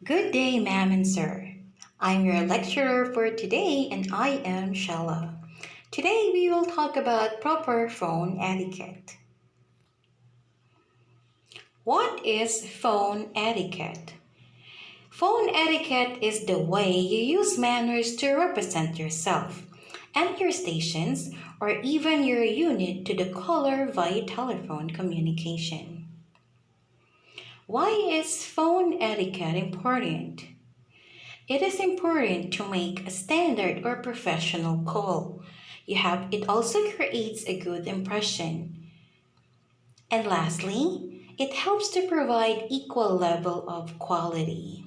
Good day, ma'am and sir. I'm your lecturer for today and I am Shella. Today we will talk about proper phone etiquette. What is phone etiquette? Phone etiquette is the way you use manners to represent yourself and your stations or even your unit to the caller via telephone communication. Why is phone etiquette important? It is important to make a standard or professional call. It also creates a good impression. And lastly, it helps to provide equal level of quality.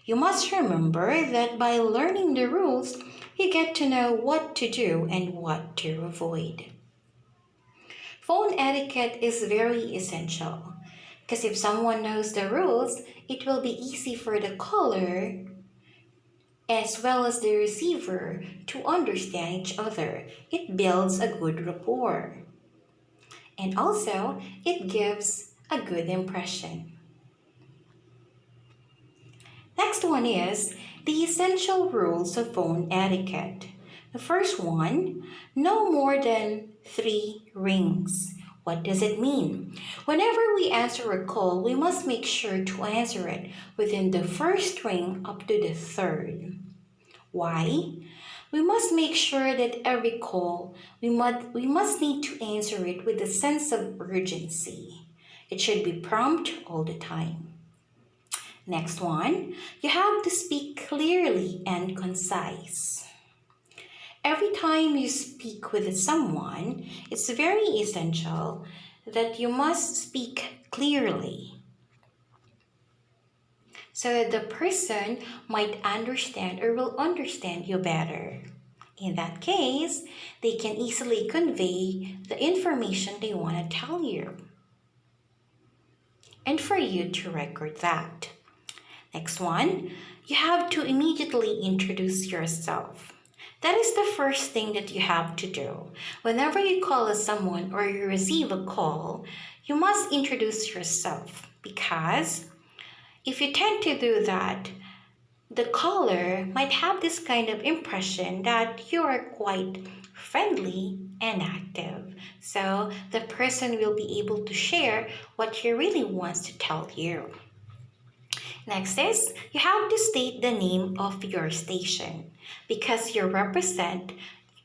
You must remember that by learning the rules, you get to know what to do and what to avoid. Phone etiquette is very essential because if someone knows the rules, it will be easy for the caller as well as the receiver to understand each other. It builds a good rapport. And also, it gives a good impression. Next one is the essential rules of phone etiquette. The first one, no more than 3 rings. What does it mean? Whenever we answer a call, we must make sure to answer it within the first ring up to the third. Why? We must make sure that every call, we must need to answer it with a sense of urgency. It should be prompt all the time. Next one, you have to speak clearly and concise. Every time you speak with someone, it's very essential that you must speak clearly so that the person might understand or will understand you better. In that case, they can easily convey the information they want to tell you and for you to record that. Next one, you have to immediately introduce yourself. That is the first thing that you have to do. Whenever you call someone or you receive a call, you must introduce yourself because if you tend to do that, the caller might have this kind of impression that you are quite friendly and active. So the person will be able to share what he really wants to tell you. Next is you have to state the name of your station because you represent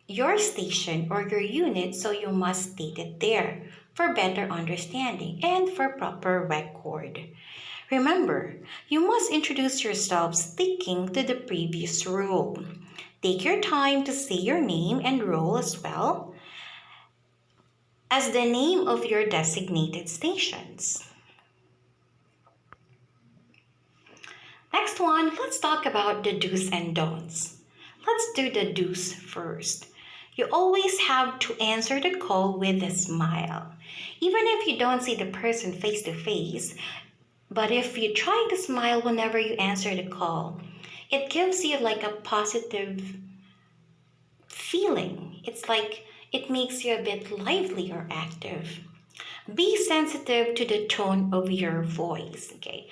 your station or your unit, so you must state it there for better understanding and for proper record. Remember, you must introduce yourself sticking to the previous rule. Take your time to say your name and role as well as the name of your designated stations. Next one, let's talk about the do's and don'ts. Let's do the do's first. You always have to answer the call with a smile. Even if you don't see the person face to face, but if you try to smile whenever you answer the call, it gives you like a positive feeling. It's like it makes you a bit lively or active. Be sensitive to the tone of your voice, okay?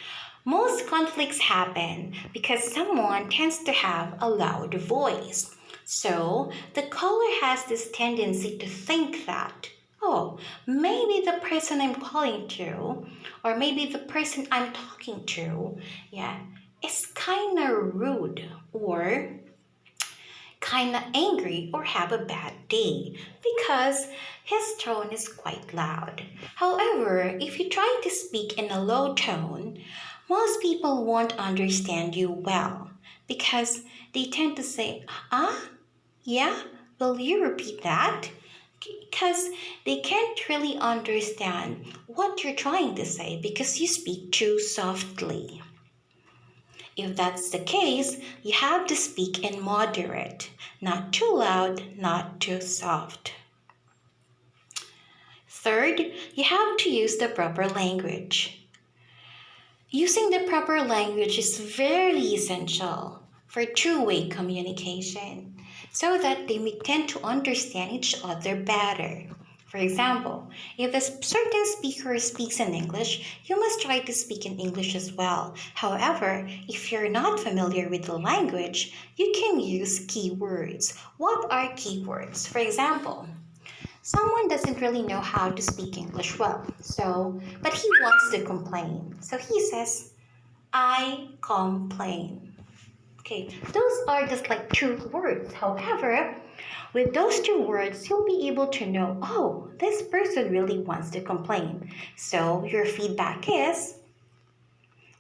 Most conflicts happen because someone tends to have a loud voice. So the caller has this tendency to think that, oh, maybe the person I'm calling to, or maybe the person I'm talking to, yeah, is kind of rude or kind of angry or have a bad day because his tone is quite loud. However, if you try to speak in a low tone, most people won't understand you well because they tend to say, yeah, will you repeat that? Because they can't really understand what you're trying to say because you speak too softly. If that's the case, you have to speak in moderate, not too loud, not too soft. Third, you have to use the proper language. Using the proper language is very essential for two-way communication so that they may tend to understand each other better. For example, if a certain speaker speaks in English, you must try to speak in English as well. However, if you're not familiar with the language, you can use keywords. What are keywords? For example, someone doesn't really know how to speak English well, but he wants to complain. So he says, I complain. Okay, those are just like two words. However, with those two words, you'll be able to know, oh, this person really wants to complain. So your feedback is,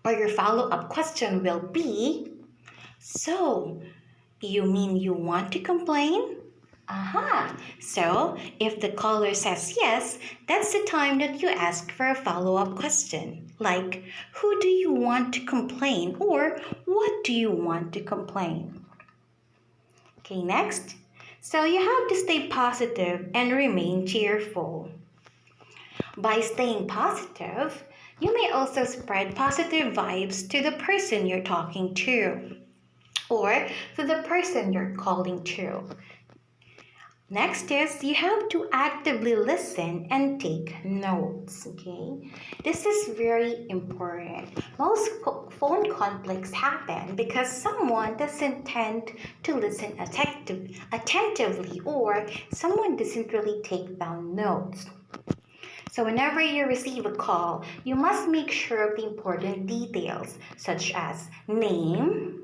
or your follow-up question will be, so you mean you want to complain? Aha! So if the caller says yes, that's the time that you ask for a follow-up question. Like, who do you want to complain? Or what do you want to complain? Okay, next. So you have to stay positive and remain cheerful. By staying positive, you may also spread positive vibes to the person you're talking to or to the person you're calling to. Next is you have to actively listen and take notes, okay? This is very important. Most phone conflicts happen because someone doesn't tend to listen attentively or someone doesn't really take down notes. So whenever you receive a call, you must make sure of the important details such as name,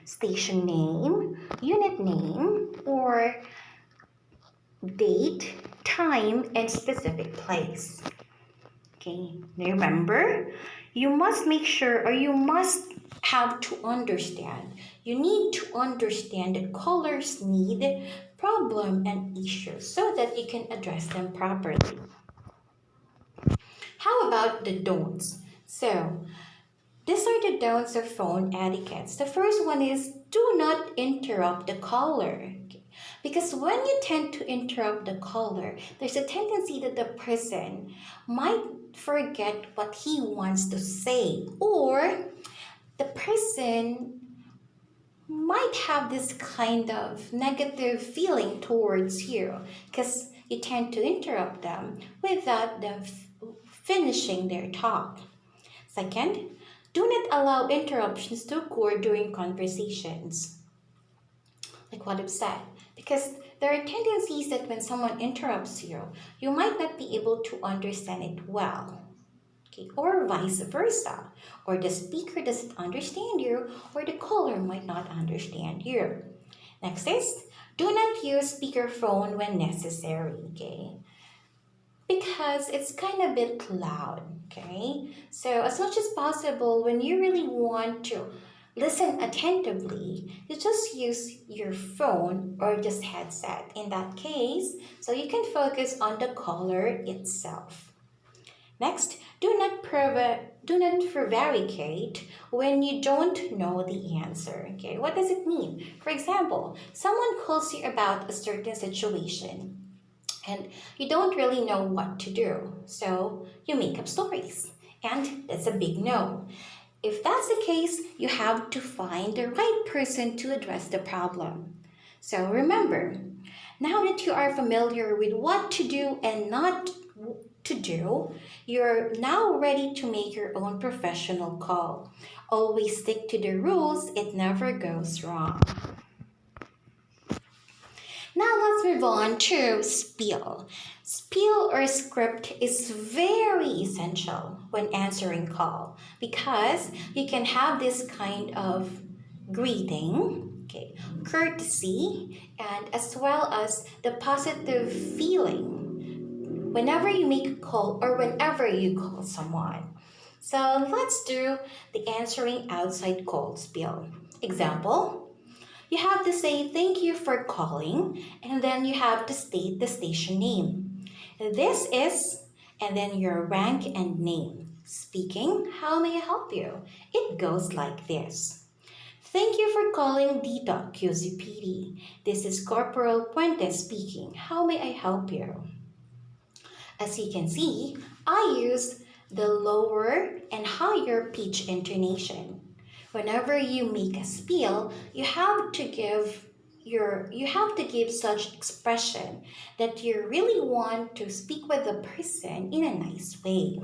station name, unit name, or date, time, and specific place. Okay, remember, you must make sure or you must have to understand. You need to understand that callers need problem and issues so that you can address them properly. How about the don'ts? So, these are the don'ts of phone etiquettes. The first one is do not interrupt the caller. Okay? Because when you tend to interrupt the caller, there's a tendency that the person might forget what he wants to say, or the person might have this kind of negative feeling towards you because you tend to interrupt them without them finishing their talk. Second, do not allow interruptions to occur during conversations. Like what I've said. Because there are tendencies that when someone interrupts you, you might not be able to understand it well. Okay? Or vice versa. Or the speaker doesn't understand you, or the caller might not understand you. Next is, do not use speakerphone when necessary. Okay? Because it's kind of a bit loud, okay? So as much as possible, when you really want to listen attentively, you just use your phone or just headset in that case, so you can focus on the caller itself. Next, do not prevaricate when you don't know the answer. Okay, what does it mean? For example, someone calls you about a certain situation and you don't really know what to do, so you make up stories, and that's a big no. If that's the case, you have to find the right person to address the problem. So remember, now that you are familiar with what to do and not to do, you're now ready to make your own professional call. Always stick to the rules, it never goes wrong. Now let's move on to spiel. Spiel or script is very essential when answering call because you can have this kind of greeting, okay, courtesy, and as well as the positive feeling whenever you make a call or whenever you call someone. So let's do the answering outside call spiel. Example, you have to say thank you for calling and then you have to state the station name. This is, and then your rank and name. Speaking, how may I help you? It goes like this. Thank you for calling Dito QZPD. This is Corporal Puente speaking. How may I help you? As you can see, I use the lower and higher pitch intonation. Whenever you make a spiel, you have to give you have to give such expression that you really want to speak with the person in a nice way.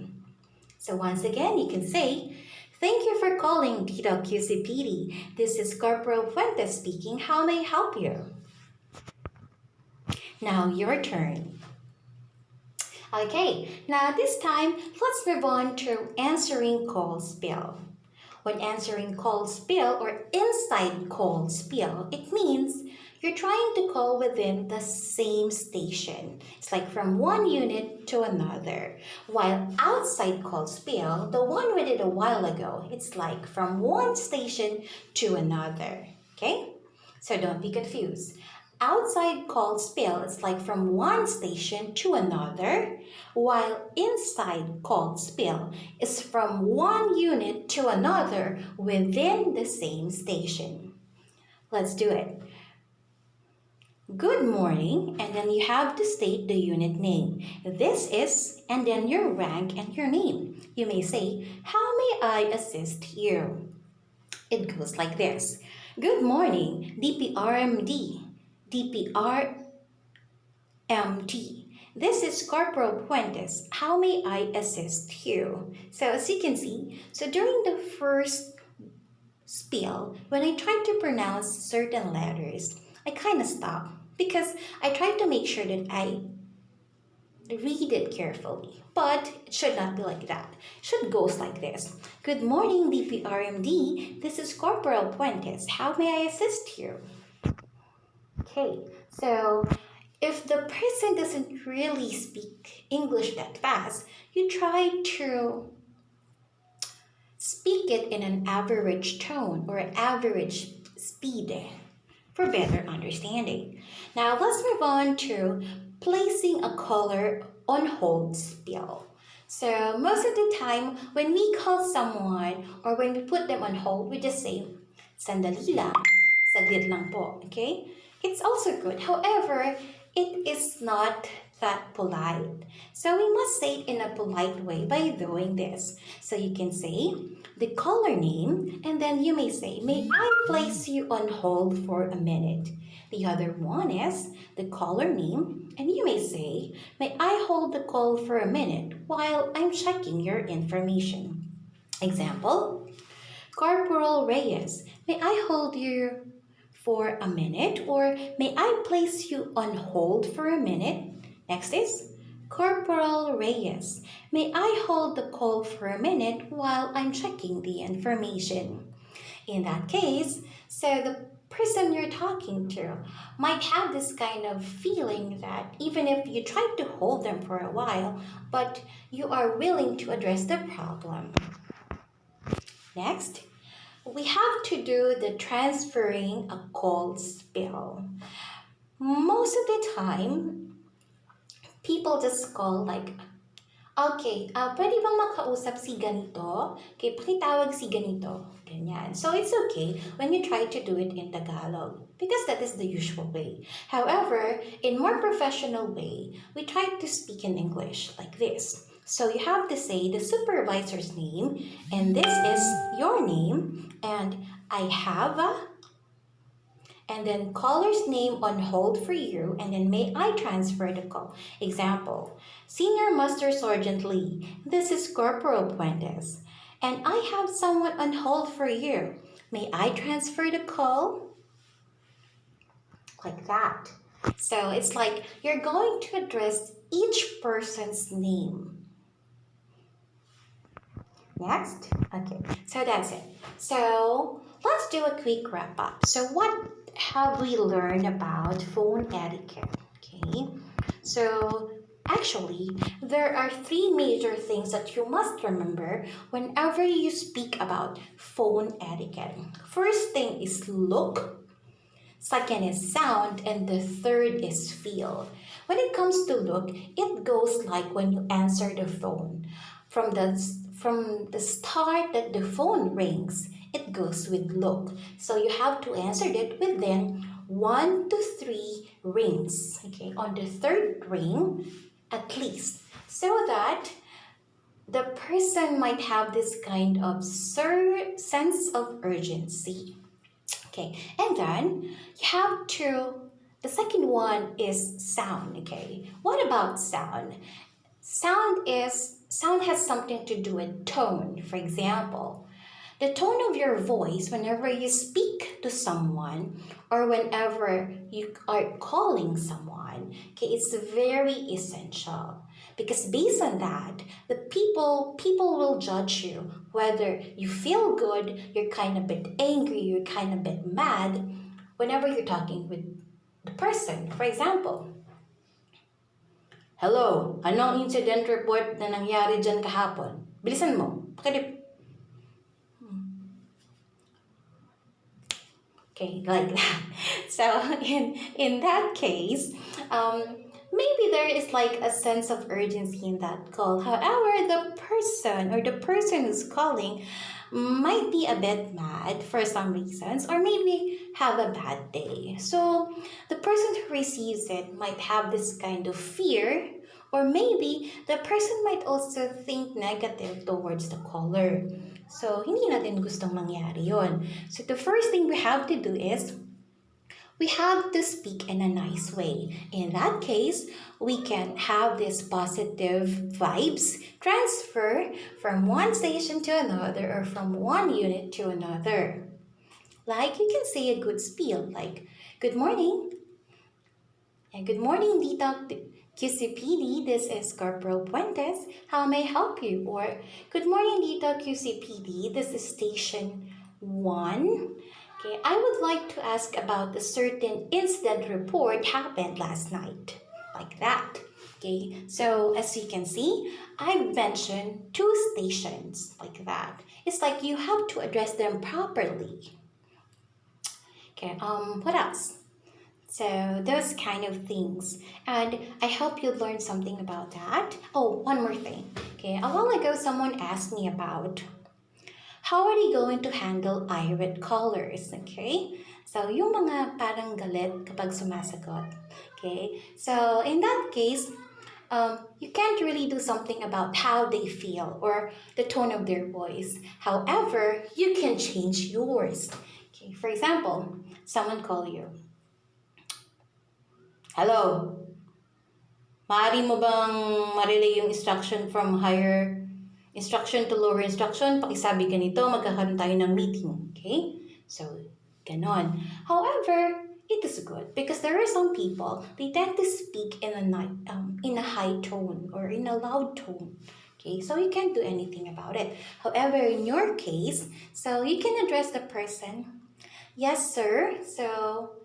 So once again, you can say, "Thank you for calling Tito QCPD. This is Corporal Fuentes speaking. How may I help you?" Now your turn. Okay, now this time, let's move on to answering call spill. When answering call spill or inside call spill, it means you're trying to call within the same station. It's like from one unit to another. While outside call spill, the one we did a while ago, it's like from one station to another. Okay? So don't be confused. Outside call spill is like from one station to another, while inside call spill is from one unit to another within the same station. Let's do it. Good morning, and then you have to state the unit name. This is, and then your rank and your name. You may say, "How may I assist you?" It goes like this. Good morning, DPRMD. DPRMT. This is Corporal Puentes. How may I assist you? So as you can see, so during the first spiel, when I tried to pronounce certain letters, I kind of stopped because I tried to make sure that I read it carefully. But it should not be like that. It should go like this. Good morning, DPRMD. This is Corporal Puentes. How may I assist you? Okay, so if the person doesn't really speak English that fast, you try to speak it in an average tone or average speed for better understanding. Now let's move on to placing a caller on hold spiel. So most of the time, when we call someone or when we put them on hold, we just say, "Sandali lang, saglit lang po," okay? It's also good. However, it is not that polite. So we must say it in a polite way by doing this. So you can say the caller name, and then you may say, "May I place you on hold for a minute?" The other one is the caller name, and you may say, "May I hold the call for a minute while I'm checking your information?" Example, Corporal Reyes, "May I hold you for a minute?" or "May I place you on hold for a minute?" Next is Corporal Reyes, "May I hold the call for a minute while I'm checking the information?" In that case, so the person you're talking to might have this kind of feeling that even if you try to hold them for a while, but you are willing to address the problem. Next, we have to do the transferring a call spill. Most of the time, people just call like, "Okay, pwede bang makausap si ganito? Okay, pakitawag si ganito." Ganyan. So it's okay when you try to do it in Tagalog because that is the usual way. However, in more professional way, we try to speak in English like this. So you have to say the supervisor's name, and this is your name, and I have a, and then caller's name on hold for you, and then may I transfer the call. Example, Senior Master Sergeant Lee, this is Corporal Puentes, and I have someone on hold for you. May I transfer the call? Like that. So it's like you're going to address each person's name. Next? Okay, so that's it. So let's do a quick wrap up. So what have we learned about phone etiquette? Okay, so actually, there are three major things that you must remember whenever you speak about phone etiquette. First thing is look, second is sound, and the third is feel. When it comes to look, it goes like when you answer the phone. From the start that the phone rings, it goes with look. So you have to answer it within 1 to 3 rings. Okay, on the third ring, at least, so that the person might have this kind of sense of urgency. Okay, and then you have to, the second one is sound, okay? What about sound? Sound has something to do with tone. For example, the tone of your voice whenever you speak to someone or whenever you are calling someone, okay, it's very essential. Because based on that, the people will judge you whether you feel good, you're kind of bit angry, you're kind of bit mad whenever you're talking with the person. For example, hello, anong incident report na nangyari dyan kahapon? Bilisan mo. Okay, like that. So in that case, um, maybe there is like a sense of urgency in that call. However, the person who's calling might be a bit mad for some reasons, or maybe have a bad day. So the person who receives it might have this kind of fear, or maybe the person might also think negative towards the caller. So, hindi natin gustong mangyari yon. So, the first thing we have to do is, we have to speak in a nice way. In that case, we can have this positive vibes transfer from one station to another or from one unit to another. Like, you can say a good spiel, like, good morning. And good morning, Dita QCPD. This is Corporal Puentes. How may I help you? Or, good morning, Dita QCPD. This is Station 1. Okay, I would like to ask about a certain incident report happened last night. Like that. Okay, so as you can see, I've mentioned two stations like that. It's like you have to address them properly. Okay, what else? So those kind of things. And I hope you learned something about that. Oh, one more thing. Okay, a while ago someone asked me about how are they going to handle irate callers, okay? So yung mga parang galit kapag sumasagot. Okay? So in that case, you can't really do something about how they feel or the tone of their voice. However, you can change yours. Okay, for example, someone call you. Hello, maaari mo bang ma-relay yung instruction from higher instruction to lower instruction? Pakisabi ganito, magkakaroon tayo ng meeting. Okay? So, ganon. However, it is good because there are some people, they tend to speak in a high tone or in a loud tone. Okay, so you can't do anything about it. However, in your case, so you can address the person. Yes, sir. So,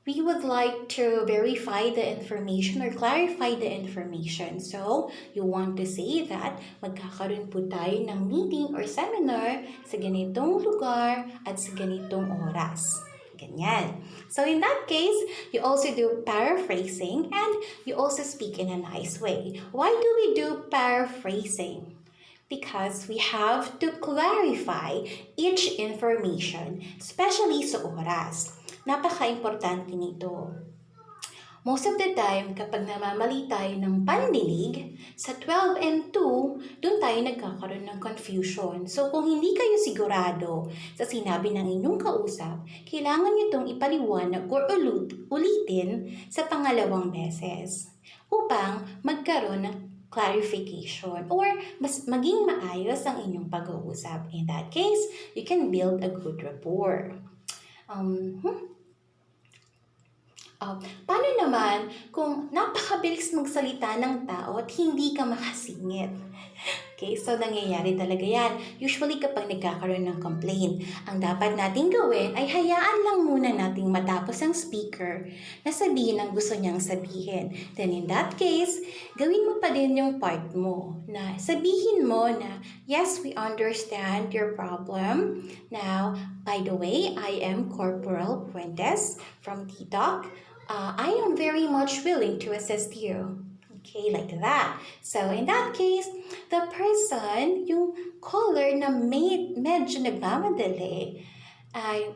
we would like to verify the information or clarify the information. So, you want to say that magkakaroon po tayo ng meeting or seminar sa ganitong lugar at sa ganitong oras. Ganyan. So, in that case, you also do paraphrasing and you also speak in a nice way. Why do we do paraphrasing? Because we have to clarify each information, especially sa oras. Napaka-importante nito. Most of the time, kapag namamali tayo ng pandinig, sa 12 and 2, doon tayo nagkakaroon ng confusion. So, kung hindi kayo sigurado sa sinabi ng inyong kausap, kailangan nyo itong ipaliwanag or ulitin sa pangalawang beses upang magkaroon ng clarification or mas maging maayos ang inyong pag-uusap. In that case, you can build a good rapport. Paano naman kung napakabilis magsalita ng tao at hindi ka makasingit? Okay, so nangyayari talaga yan. Usually kapag nagkakaroon ng complaint, ang dapat nating gawin ay hayaan lang muna nating matapos ang speaker na sabihin ang gusto niyang sabihin. Then in that case, gawin mo pa din yung part mo na sabihin mo na, yes, we understand your problem. Now, by the way, I am Corporal Puentes from TikTok. I am very much willing to assist you. Okay, like that. So, in that case, the person, yung caller na medyo nagmamadali, ay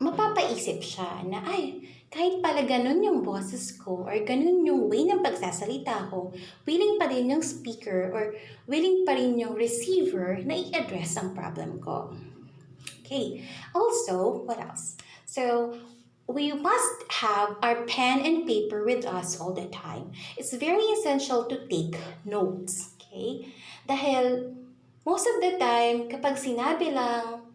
mapapaisip siya na, ay, kahit pala ganun yung boses ko or ganun yung way ng pagsasalita ko, willing pa rin yung speaker or willing pa rin yung receiver na i-address ang problem ko. Okay. Also, what else? So we must have our pen and paper with us all the time. It's very essential to take notes. Okay? Dahil most of the time, kapag sinabi lang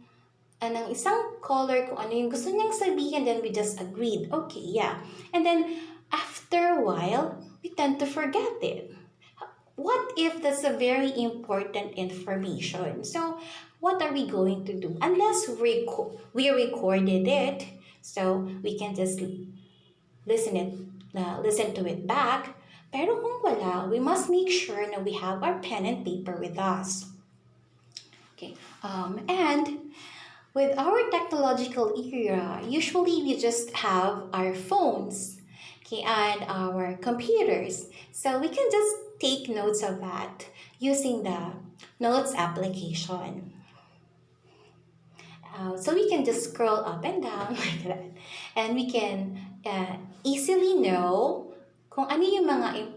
ng isang caller kung ano yung gusto niyang sabihin, then we just agreed. Okay, yeah. And then, after a while, we tend to forget it. What if that's a very important information? So, what are we going to do? Unless we recorded it, so we can just listen it listen to it back. Pero kung wala, we must make sure na we have our pen and paper with us. Okay. And with our technological era, usually we just have our phones, okay, and our computers. So we can just take notes of that using the notes application. So we can just scroll up and down like that. And we can easily know kung ano yung mga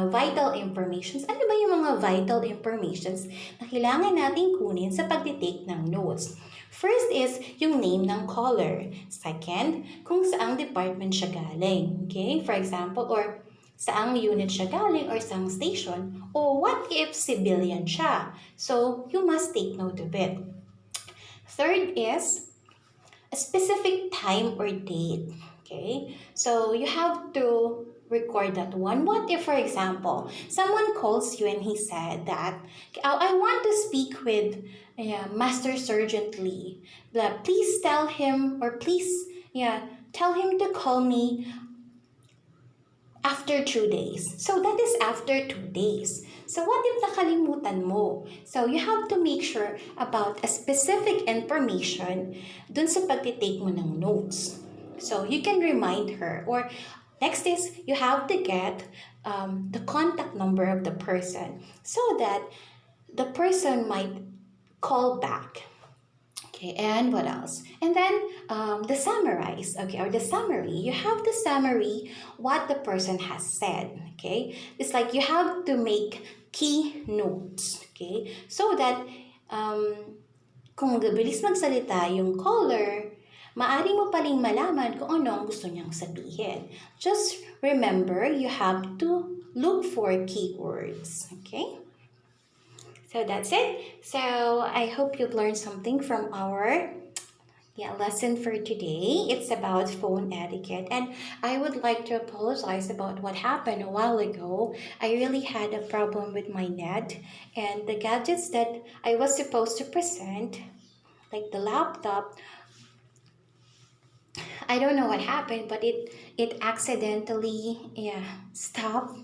vital informations. Ano ba yung mga vital informations na kailangan natin kunin sa pagtitake ng notes? First is yung name ng caller. Second, kung saang department siya galing. Okay? For example, or saang unit siya galing or saang station. Or what if civilian siya? So, you must take note of it. Third is a specific time or date. Okay, so you have to record that one. What if, for example, someone calls you and he said that, I want to speak with Master Sergeant Lee. Please tell him, or please, tell him to call me after 2 days. So that is after 2 days. So what if nakalimutan mo? So you have to make sure about a specific information dun sa pagtitake mo ng notes. So you can remind her. Or next is you have to get the contact number of the person so that the person might call back. Okay, and what else? And then the summarize, okay, or the summary. You have the summary what the person has said, okay? It's like you have to make key notes, okay? So that kung gabilis magsalita yung caller, maari mo paling malaman kung ano ang gusto niyang sabihin. Just remember, you have to look for keywords, okay? So that's it. So I hope you've learned something from our lesson for today. It's about phone etiquette, and I would like to apologize about what happened a while ago. I really had a problem with my net, and the gadgets that I was supposed to present, like the laptop, I don't know what happened, but it accidentally stopped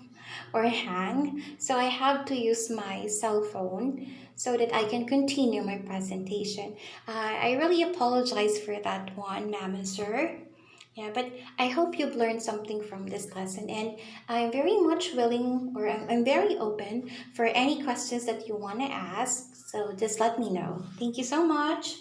or hang. So I have to use my cell phone so that I can continue my presentation. I really apologize for that one, ma'am and sir. Yeah, but I hope you've learned something from this lesson, and I'm very much willing, or I'm very open for any questions that you want to ask. So just let me know. Thank you so much.